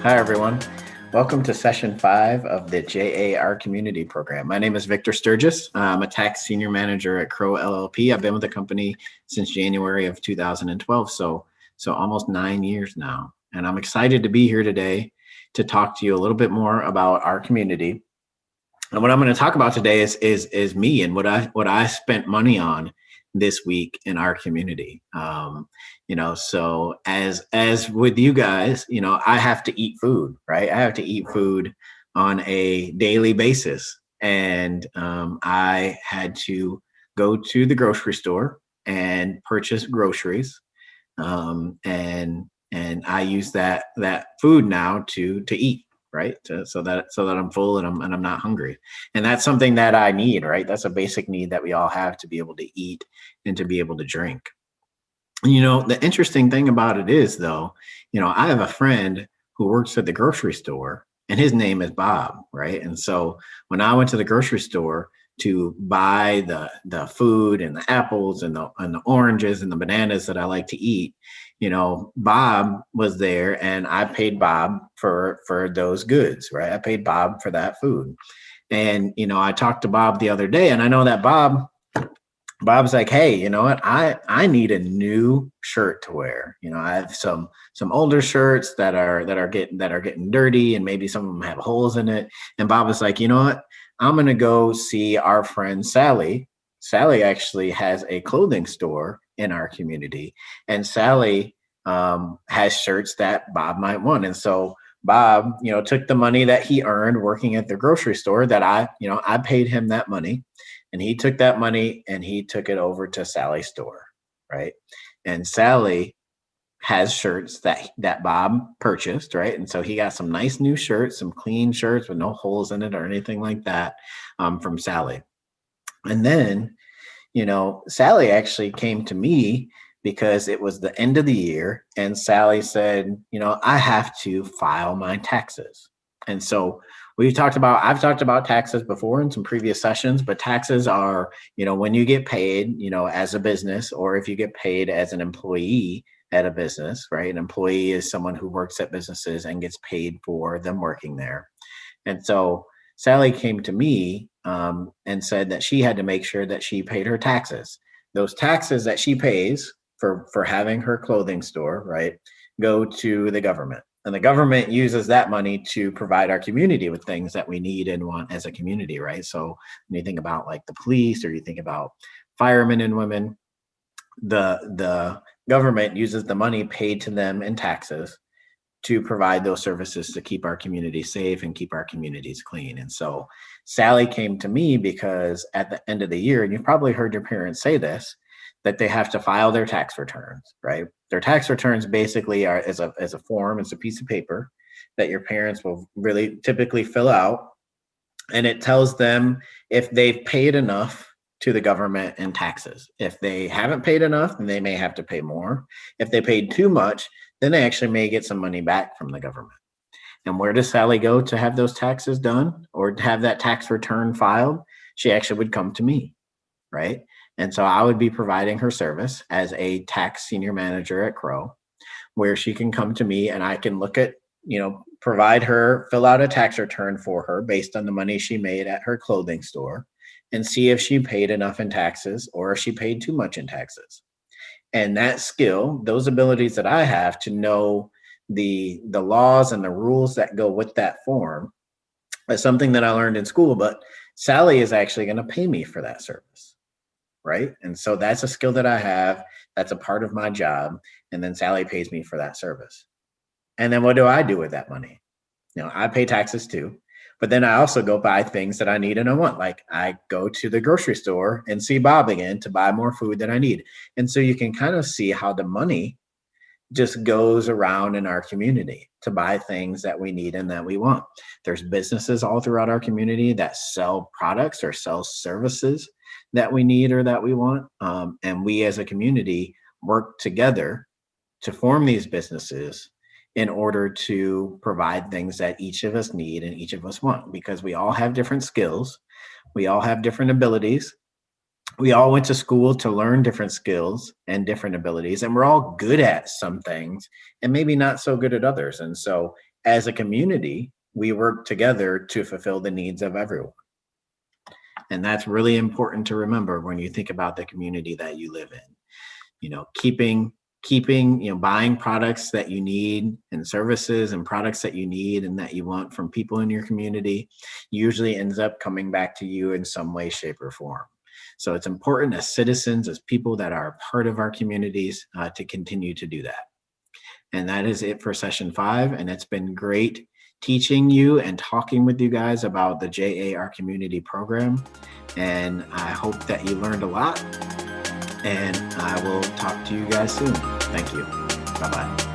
Hi, everyone. Welcome to session 5 of the JAR Community Program. My name is Victor Sturgis. I'm a tax senior manager at Crow LLP. I've been with the company since January of 2012, so almost 9 years now. And I'm excited to be here today to talk to you a little bit more about our community. And what I'm going to talk about today is me and what I spent money on this week in our community. So as with you guys, I have to eat food, right? I have to eat food on a daily basis, and I had to go to the grocery store and purchase groceries, and I use that food now to eat. Right. So that I'm full and I'm not hungry. And that's something that I need, right? That's a basic need that we all have to be able to eat and to be able to drink. The interesting thing about it is, though, I have a friend who works at the grocery store, and his name is Bob, right? And so when I went to the grocery store to buy the food and the apples and the oranges and the bananas that I like to eat, Bob was there, and I paid Bob for those goods, right? I paid Bob for that food. And I talked to Bob the other day, and I know that Bob's like, hey, you know what? I need a new shirt to wear. I have some older shirts that are getting dirty, and maybe some of them have holes in it. And Bob was like, you know what? I'm gonna go see our friend Sally. Sally actually has a clothing store in our community, and Sally has shirts that Bob might want. And so Bob, took the money that he earned working at the grocery store that I paid him that money, and he took that money and he took it over to Sally's store, right? And Sally has shirts that Bob purchased, right? And so he got some nice new shirts, some clean shirts with no holes in it or anything like that, from Sally. And then, Sally actually came to me because it was the end of the year, and Sally said, I have to file my taxes. And so I've talked about taxes before in some previous sessions, but taxes are, when you get paid, as a business, or if you get paid as an employee at a business, right? An employee is someone who works at businesses and gets paid for them working there. And so Sally came to me and said that she had to make sure that she paid her taxes. Those taxes that she pays for having her clothing store, right, go to the government. And the government uses that money to provide our community with things that we need and want as a community, right? So when you think about like the police, or you think about firemen and women, the government uses the money paid to them in taxes to provide those services to keep our community safe and keep our communities clean. And so Sally came to me because at the end of the year, and you've probably heard your parents say this, that they have to file their tax returns, right? Their tax returns basically are as a form, it's a piece of paper that your parents will really typically fill out. And it tells them if they've paid enough to the government in taxes. If they haven't paid enough, then they may have to pay more. If they paid too much, then they actually may get some money back from the government. And where does Sally go to have those taxes done or to have that tax return filed? She actually would come to me, right? And so I would be providing her service as a tax senior manager at Crow, where she can come to me and I can look at, provide her, fill out a tax return for her based on the money she made at her clothing store, and see if she paid enough in taxes or if she paid too much in taxes. And that skill, those abilities that I have to know the laws and the rules that go with that form, is something that I learned in school, but Sally is actually going to pay me for that service, right? And so that's a skill that I have. That's a part of my job. And then Sally pays me for that service. And then what do I do with that money? I pay taxes too, but then I also go buy things that I need and I want. Like I go to the grocery store and see Bob again to buy more food that I need. And so you can kind of see how the money just goes around in our community to buy things that we need and that we want. There's businesses all throughout our community that sell products or sell services that we need or that we want. And we as a community work together to form these businesses in order to provide things that each of us need and each of us want, because we all have different skills. We all have different abilities. We all went to school to learn different skills and different abilities, and we're all good at some things and maybe not so good at others. And so as a community, we work together to fulfill the needs of everyone. And that's really important to remember when you think about the community that you live in. Keeping, buying products that you need and services and products that you need and that you want from people in your community usually ends up coming back to you in some way, shape, or form. So it's important as citizens, as people that are part of our communities, to continue to do that. And that is it for session 5. And it's been great teaching you and talking with you guys about the JAR community program. And I hope that you learned a lot. And I will talk to you guys soon. Thank you. Bye-bye.